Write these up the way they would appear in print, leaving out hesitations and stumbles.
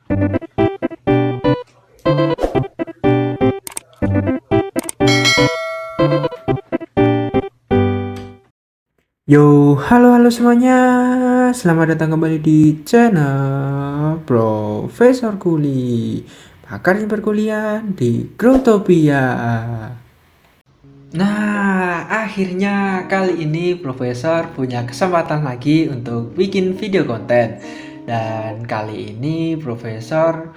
Yo, halo semuanya. Selamat datang kembali di channel Profesor Kuli. Pakar perkuliahan di Growtopia. Nah, akhirnya kali ini Profesor punya kesempatan lagi untuk bikin video konten. Dan kali ini Profesor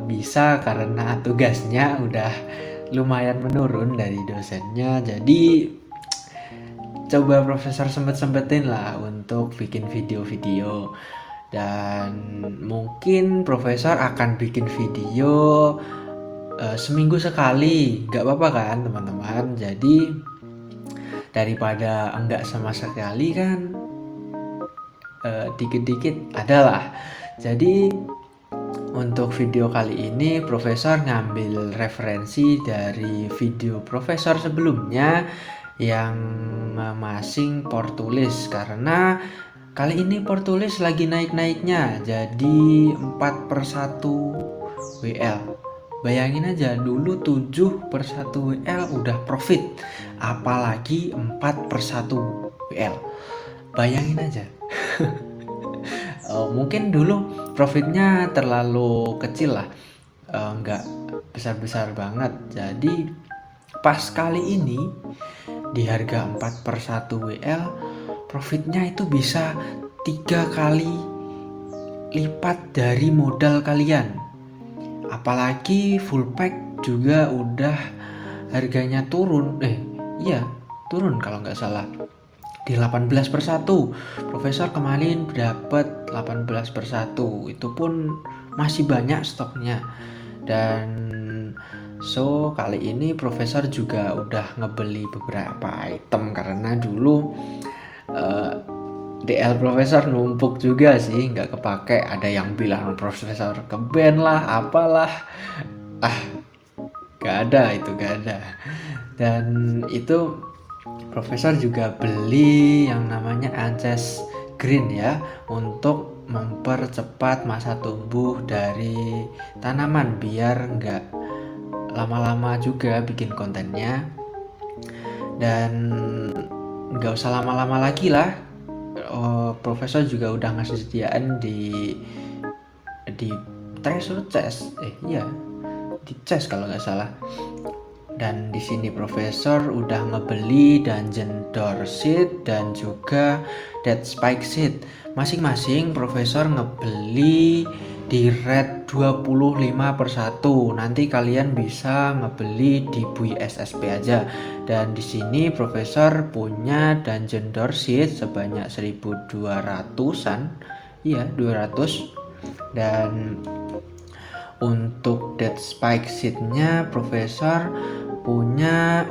bisa karena tugasnya udah lumayan menurun dari dosennya. Jadi coba Profesor sempet-sempetin lah untuk bikin video-video, dan mungkin Profesor akan bikin video seminggu sekali, nggak apa-apa kan teman-teman. Jadi daripada enggak sama sekali kan, dikit-dikit adalah. Jadi untuk video kali ini Profesor ngambil referensi dari video Profesor sebelumnya yang masing Portulis, karena kali ini Portulis lagi naik-naiknya jadi 4/1 WL. Bayangin aja, dulu 7/1 WL udah profit, apalagi 4/1 WL. Bayangin aja. Mungkin dulu profitnya terlalu kecil lah, nggak besar-besar banget. Jadi pas kali ini di harga 4/1 WL, profitnya itu bisa 3 kali lipat dari modal kalian. Apalagi full pack juga udah harganya turun. Iya, turun kalau nggak salah di 18/1. Profesor kemarin dapat 18/1, itu pun masih banyak stoknya. Dan kali ini Profesor juga udah ngebeli beberapa item, karena dulu DL Profesor numpuk juga sih, nggak kepake. Ada yang bilang Profesor ke-ban lah, apalah. Gak ada. Dan itu Profesor juga beli yang namanya Ances Green ya, untuk mempercepat masa tumbuh dari tanaman biar nggak lama-lama juga bikin kontennya. Dan nggak usah lama-lama lagi lah. Profesor juga udah ngasih sediaan di treasure chest, di chest kalau nggak salah. Dan di sini Profesor udah ngebeli Dungeon Door Seed dan juga Dead Spike Seed. Masing-masing Profesor ngebeli di rate 25/1. Nanti kalian bisa ngebeli di Bui SSP aja. Dan di sini Profesor punya Dungeon Door Seed sebanyak 1200-an. Iya, 200. Dan untuk Dead Spike Seed-nya Profesor punya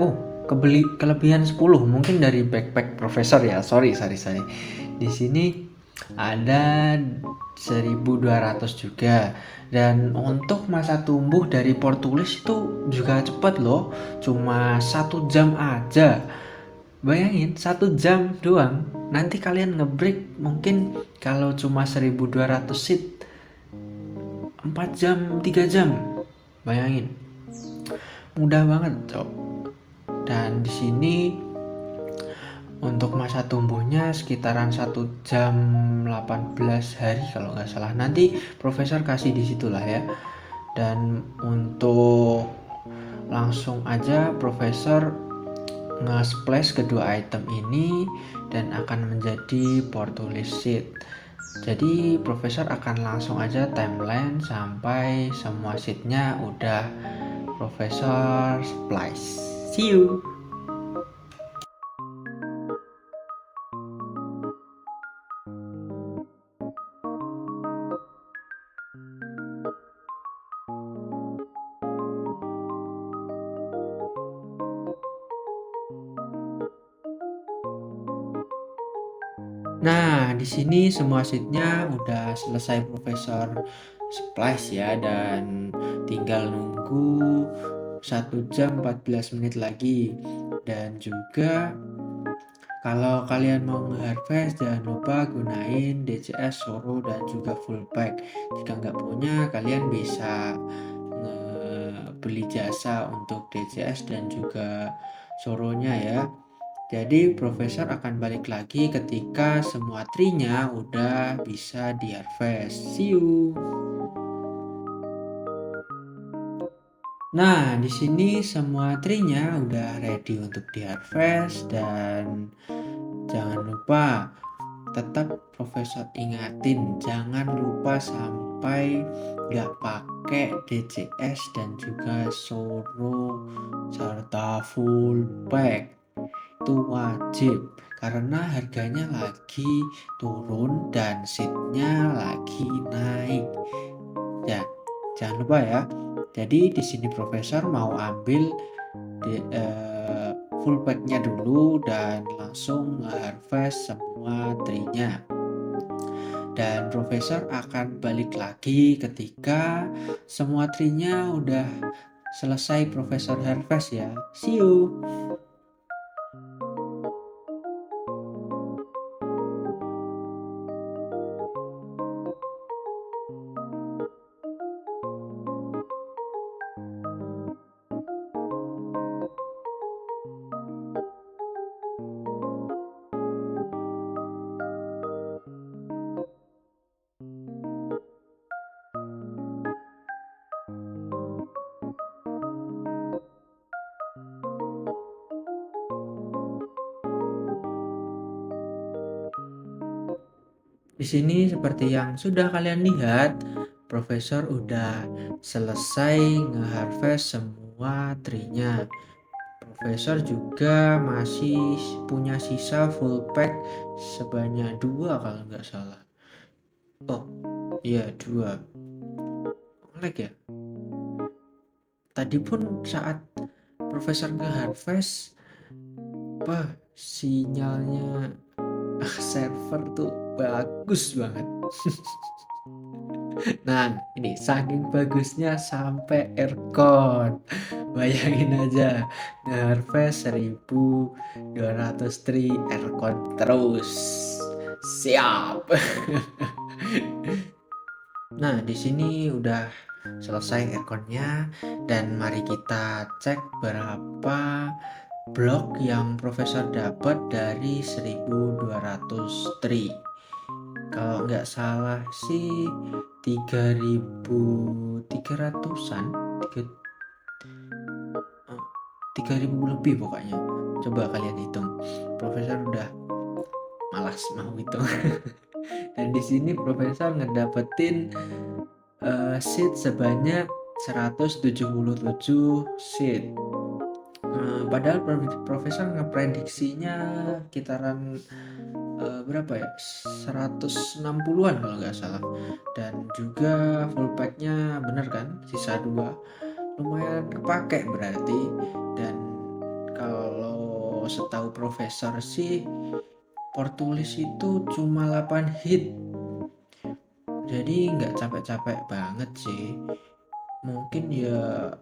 kelebihan 10, mungkin dari backpack Profesor ya. Sorry. Di sini ada 1200 juga. Dan untuk masa tumbuh dari Portulis itu juga cepet loh, cuma 1 jam aja. Bayangin 1 jam doang, nanti kalian ngebreak mungkin kalau cuma 1200 seed 4 jam 3 jam. Bayangin, mudah banget cok. Dan di sini untuk masa tumbuhnya sekitaran 1 jam 18 hari kalau nggak salah. Nanti Profesor kasih di situlah ya. Dan untuk langsung aja Profesor nge-splash kedua item ini dan akan menjadi Portulis Seed. Jadi Profesor akan langsung aja timeline sampai semua seatnya udah Profesor splice. See you. Nah, di sini semua seatnya udah selesai Profesor splice ya, dan tinggal nunggu 1 jam 14 menit lagi. Dan juga Kalau kalian mau nge-harvest, jangan lupa gunain DCS, Soro, dan juga full pack. Jika nggak punya, kalian bisa beli jasa untuk DCS dan juga Soronya ya. Jadi profesor akan balik lagi ketika semua tree-nya udah bisa di-harvest. See you. Nah, di sini semua tree-nya udah ready untuk di-harvest dan jangan lupa tetap profesor ingatin jangan lupa sampai nggak pakai DCS dan juga Soro serta full pack. Itu wajib karena harganya lagi turun dan seatnya lagi naik. Ya, jangan lupa ya. Jadi di sini profesor mau ambil full packnya dulu dan langsung harvest semua tree-nya. Dan profesor akan balik lagi ketika semua tree-nya udah selesai profesor harvest ya. See you. Di sini seperti yang sudah kalian lihat, profesor udah selesai nge-harvest semua tree-nya. Profesor juga masih punya sisa full pack sebanyak 2 kalau nggak salah. Oh, iya 2. Lag ya? Tadi pun saat profesor nge-harvest, sinyalnya server tuh bagus banget. Nah, ini saking bagusnya sampai aircon. Bayangin aja, nge-harvest 1200 tree aircon terus. Siap. Nah, di sini udah selesai airconnya dan mari kita cek berapa blok yang profesor dapat dari 1200 tree. Kalau nggak salah sih 3300-an, 3000 lebih pokoknya. Coba kalian hitung. Profesor udah malas mau hitung. Dan di sini profesor ngedapetin seat sebanyak 177 seat. Padahal profesor ngeprediksinya kitaran berapa ya, 160-an kalau nggak salah. Dan juga full packnya bener kan, sisa 2, lumayan kepake berarti. Dan kalau setahu profesor sih Portulis itu cuma 8 hit, jadi nggak capek-capek banget sih. Mungkin ya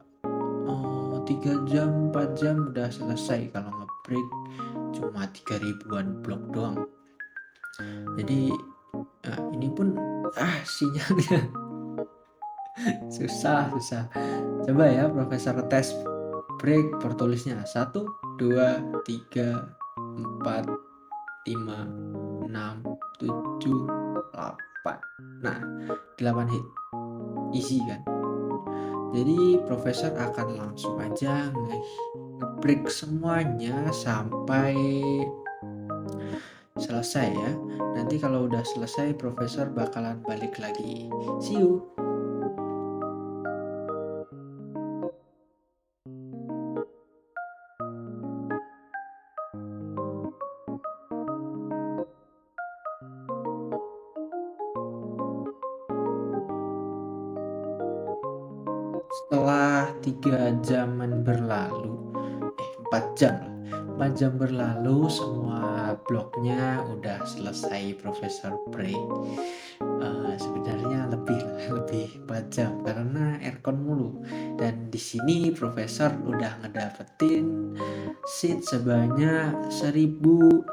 3 jam 4 jam udah selesai kalau ngebreak cuma 3000-an blok doang. Jadi ini pun sinyalnya susah. Coba ya profesor tes break Portulisnya 1 2 3 4 5 6 7 8. Nah, 8 hit easy kan. Jadi profesor akan langsung aja nge-break semuanya sampai selesai ya. Nanti kalau udah selesai profesor bakalan balik lagi. See you. Setelah 3 jaman berlalu, 4 jam lah. 4 jam berlalu semua bloknya udah selesai profesor break. Sebenarnya lebih 4 jam karena aircon mulu. Dan di sini profesor udah ngedapetin seat sebanyak 1069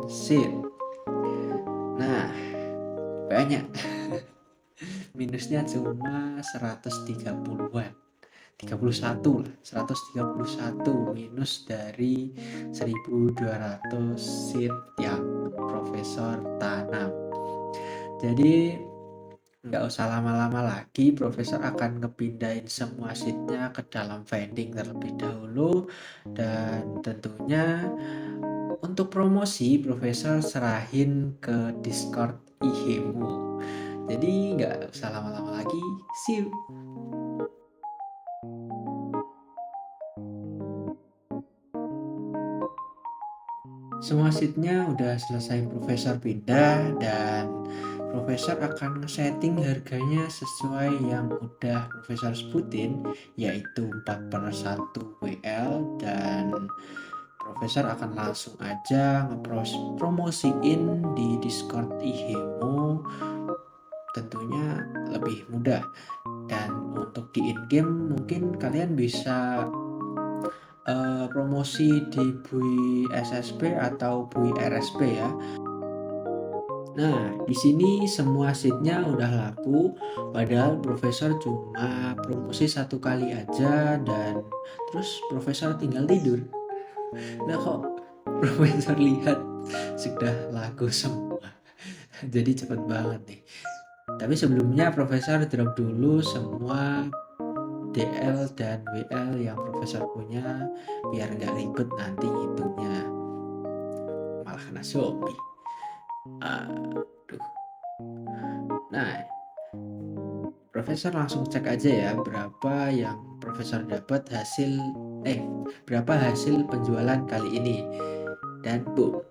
seat. Nah, banyak. Minusnya cuma 130-an. 31 lah, 131 minus dari 1200 seat yang profesor tanam. Jadi nggak usah lama-lama lagi, profesor akan ngepindahin semua seatnya ke dalam vending terlebih dahulu. Dan tentunya untuk promosi profesor serahin ke Discord IHEMU. Jadi nggak usah lama-lama lagi, see you. Semua seatnya udah selesai profesor pindah, dan profesor akan nge-setting harganya sesuai yang udah profesor sebutin, yaitu 4/1 WL. Dan profesor akan langsung aja ngepromosiin di Discord IHEMO, tentunya lebih mudah. Dan untuk di in-game mungkin kalian bisa promosi di Bui SSP atau Bui RSP ya. Nah, di sini semua seatnya udah laku, padahal profesor cuma promosi 1 kali aja, dan terus profesor tinggal tidur. Nah, kok profesor lihat sudah laku semua. Jadi cepet banget nih. Tapi sebelumnya profesor drop dulu semua DL dan WL yang profesor punya biar nggak ribet nanti hitungnya, malah kena zombie. Aduh. Nah, profesor langsung cek aja ya berapa yang profesor dapat berapa hasil penjualan kali ini. Dan boom,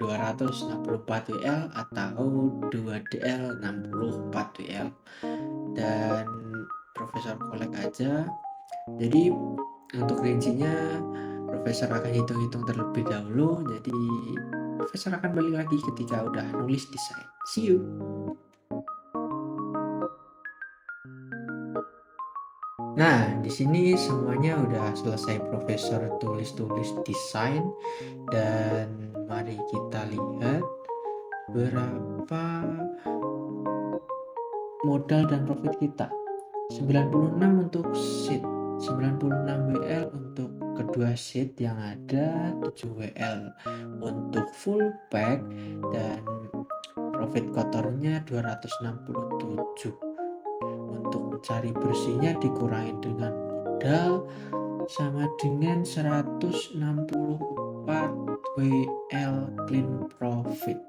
264 WL atau 2DL 64 WL. Dan profesor kolek aja. Jadi untuk rincinya profesor akan hitung-hitung terlebih dahulu. Jadi profesor akan balik lagi ketika udah nulis desain. See you. Nah, di sini semuanya udah selesai profesor tulis-tulis desain, dan mari kita lihat berapa modal dan profit kita. 96 untuk sheet, 96 WL untuk kedua sheet yang ada, 7 WL untuk full pack, dan profit kotornya 267. Untuk mencari bersihnya dikurangin dengan modal sama dengan 164 WL clean profit.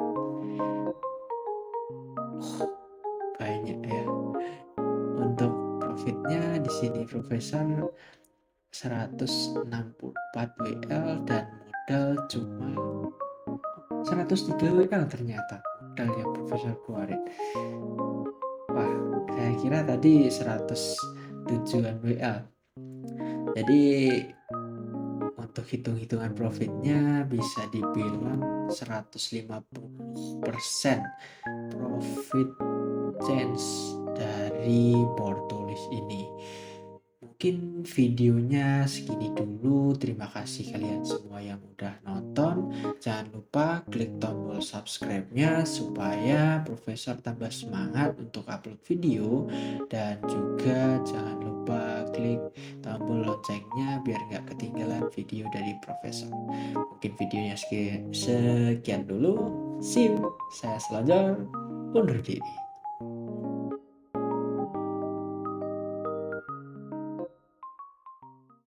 Banyak ya. Untuk profitnya di sini profesor 164 WL dan modal cuma 103 WL ternyata modal yang profesor keluarin. Wah, saya kira tadi 107-an WL. Jadi untuk hitung-hitungan profitnya bisa dibilang 150% profit chance dari board tulis ini. Mungkin videonya segini dulu. Terima kasih kalian semua yang udah nonton. Jangan lupa klik tombol subscribe-nya supaya profesor tambah semangat untuk upload video. Dan juga jangan lupa klik tombol loncengnya biar nggak ketinggalan video dari profesor. Mungkin videonya sekian dulu. See you. Saya Selonjor undur diri.